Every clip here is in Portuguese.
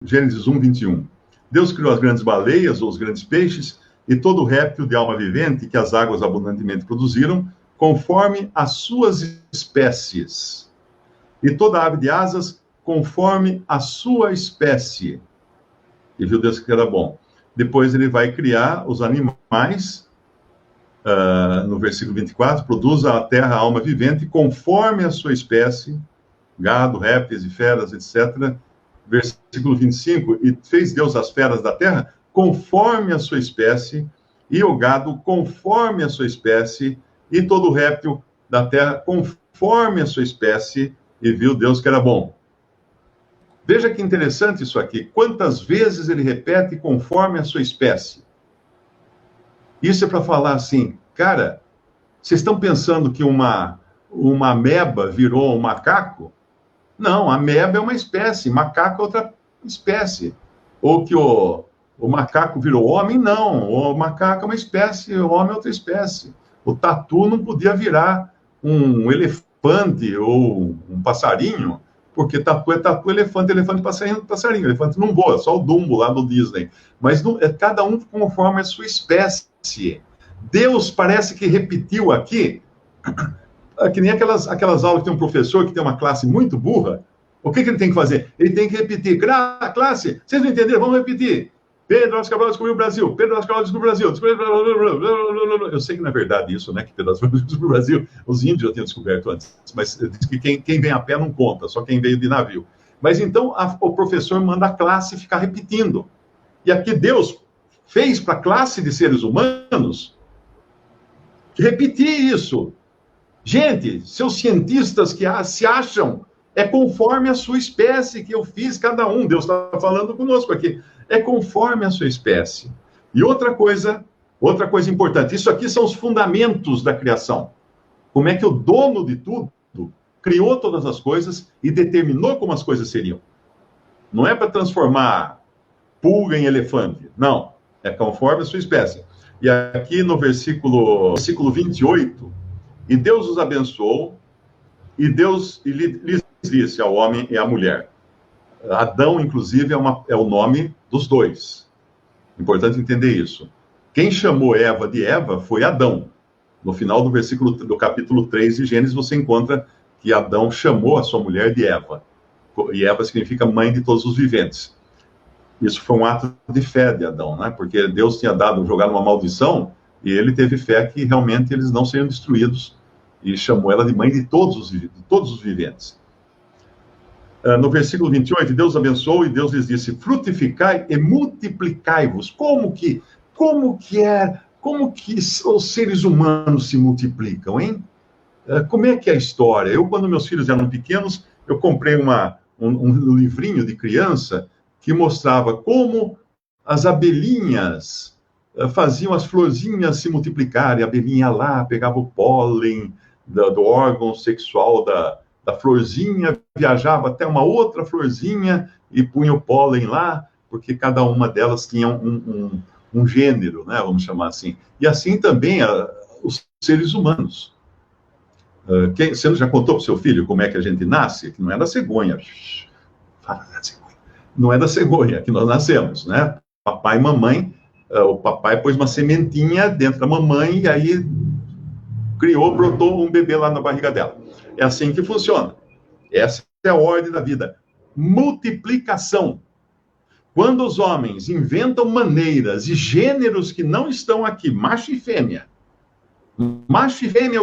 Gênesis 1, 21. Deus criou as grandes baleias, ou os grandes peixes, e todo réptil de alma vivente que as águas abundantemente produziram, conforme as suas espécies. E toda ave de asas, conforme a sua espécie. E viu Deus que era bom. Depois ele vai criar os animais, no versículo 24, produza a terra a alma vivente, conforme a sua espécie, gado, répteis e feras, etc. Versículo 25, e fez Deus as feras da terra conforme a sua espécie, e o gado conforme a sua espécie, e todo o réptil da terra conforme a sua espécie, e viu Deus que era bom. Veja que interessante isso aqui. Quantas vezes ele repete conforme a sua espécie? Isso é para falar assim, cara, vocês estão pensando que uma ameba virou um macaco? Não, a ameba é uma espécie, macaco é outra espécie. Ou que o macaco virou homem? Não, o macaco é uma espécie, o homem é outra espécie. O tatu não podia virar um elefante ou um passarinho, porque tatu é tatu, elefante, elefante, passarinho, passarinho. Elefante não voa, só o Dumbo lá no Disney. Mas não, é cada um conforme a sua espécie. Deus parece que repetiu aqui, que nem aquelas aulas que tem um professor que tem uma classe muito burra. O que ele tem que fazer? Ele tem que repetir. Classe, vocês não entenderam? Vamos repetir. Pedro Álvares Cabral descobriu o Brasil. Pedro Álvares Cabral descobriu o Brasil. Eu sei que não é verdade isso, né? Que Pedro Álvares Cabral descobriu o Brasil. Os índios já tinham descoberto antes. Mas diz que quem vem a pé não conta, só quem veio de navio. Mas então o professor manda a classe ficar repetindo. E aqui Deus fez para a classe de seres humanos repetir isso. Gente, seus cientistas que se acham, é conforme a sua espécie que eu fiz cada um. Deus está falando conosco aqui. É conforme a sua espécie. E outra coisa importante, isso aqui são os fundamentos da criação. Como é que o dono de tudo criou todas as coisas e determinou como as coisas seriam. Não é para transformar pulga em elefante. Não. É conforme a sua espécie. E aqui no versículo 28, e Deus os abençoou, e Deus lhes disse ao homem e à mulher. Adão, inclusive, é o nome dos dois. Importante entender isso. Quem chamou Eva de Eva foi Adão. No final do capítulo 3 de Gênesis, você encontra que Adão chamou a sua mulher de Eva. E Eva significa mãe de todos os viventes. Isso foi um ato de fé de Adão, né? Porque Deus tinha jogado uma maldição, e ele teve fé que realmente eles não seriam destruídos, e chamou ela de mãe de todos os viventes. No versículo 28, Deus abençoou e Deus lhes disse, frutificai e multiplicai-vos. Como que os seres humanos se multiplicam, hein? Como é que é a história? Quando meus filhos eram pequenos, eu comprei um livrinho de criança que mostrava como as abelhinhas faziam as florzinhas se multiplicarem. A abelhinha ia lá, pegava o pólen do órgão sexual da florzinha, viajava até uma outra florzinha e punha o pólen lá, porque cada uma delas tinha um gênero, né, vamos chamar assim. E assim também os seres humanos. Você já contou para o seu filho como é que a gente nasce? Que não é da cegonha. Fala da cegonha. Não é da cegonha que nós nascemos, né? Papai e mamãe, o papai pôs uma sementinha dentro da mamãe e aí brotou um bebê lá na barriga dela. É assim que funciona. Essa é a ordem da vida. Multiplicação. Quando os homens inventam maneiras e gêneros que não estão aqui, macho e fêmea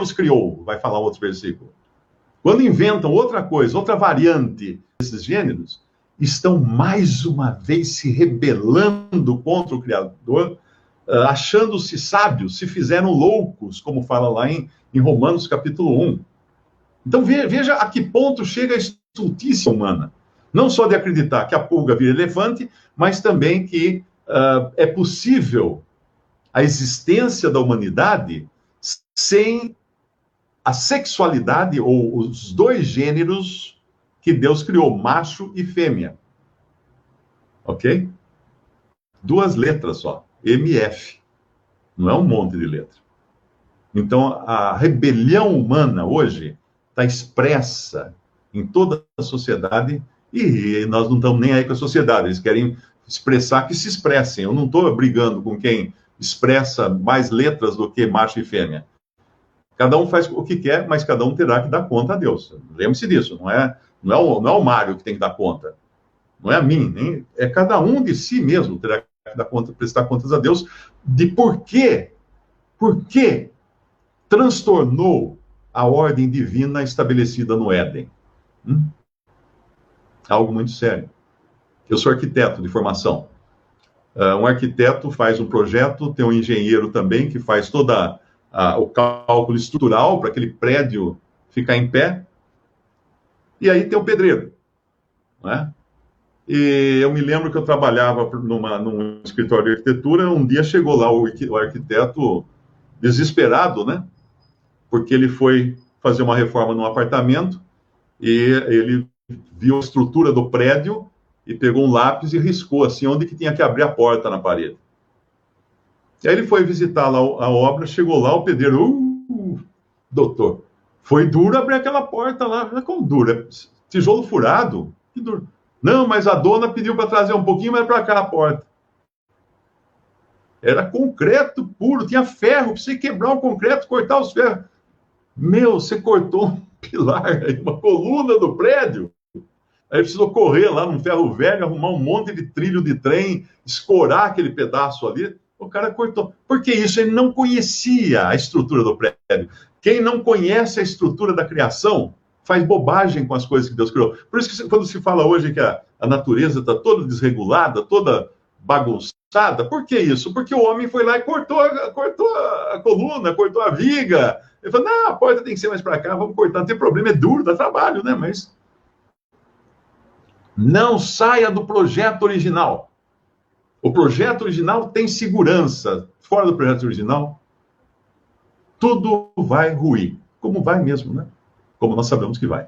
os criou, vai falar outro versículo. Quando inventam outra coisa, outra variante desses gêneros, estão mais uma vez se rebelando contra o Criador, achando-se sábios, se fizeram loucos, como fala lá em Romanos capítulo 1. Então veja a que ponto chega a estultícia humana. Não só de acreditar que a pulga vira elefante, mas também que é possível a existência da humanidade sem a sexualidade ou os dois gêneros que Deus criou, macho e fêmea. Ok? 2 letras só, MF. Não é um monte de letra. Então, a rebelião humana hoje está expressa em toda a sociedade E nós não estamos nem aí com a sociedade, eles querem expressar que se expressem. Eu não estou brigando com quem expressa mais letras do que macho e fêmea. Cada um faz o que quer, mas cada um terá que dar conta a Deus. Lembre-se disso, não é o Mário que tem que dar conta, não é a mim, nem, é cada um de si mesmo terá que dar conta, prestar contas a Deus de por que transtornou a ordem divina estabelecida no Éden. Algo muito sério. Eu sou arquiteto de formação. Um arquiteto faz um projeto, tem um engenheiro também que faz todo o cálculo estrutural para aquele prédio ficar em pé. E aí tem o pedreiro, né? E eu me lembro que eu trabalhava num escritório de arquitetura. Um dia chegou lá o arquiteto desesperado, né? Porque ele foi fazer uma reforma num apartamento e ele viu a estrutura do prédio e pegou um lápis e riscou assim onde que tinha que abrir a porta na parede. E aí ele foi visitar lá a obra, chegou lá, o pedreiro, doutor, foi duro abrir aquela porta lá. Como duro? É tijolo furado? Que duro. Não, mas a dona pediu para trazer um pouquinho mais para cá a porta. Era concreto puro, tinha ferro, para você quebrar o concreto, cortar os ferros. Meu, você cortou um pilar, uma coluna do prédio. Aí precisou correr lá no ferro velho, arrumar um monte de trilho de trem, escorar aquele pedaço ali. O cara cortou. Por que isso? Ele não conhecia a estrutura do prédio. Quem não conhece a estrutura da criação faz bobagem com as coisas que Deus criou. Por isso que quando se fala hoje que a natureza está toda desregulada, toda bagunçada, por que isso? Porque o homem foi lá e cortou a coluna, cortou a viga. Ele falou, não, a porta tem que ser mais para cá, vamos cortar, não tem problema, é duro, dá trabalho, né? Mas não saia do projeto original. O projeto original tem segurança. Fora do projeto original, tudo vai ruir. Como vai mesmo, né? Como nós sabemos que vai.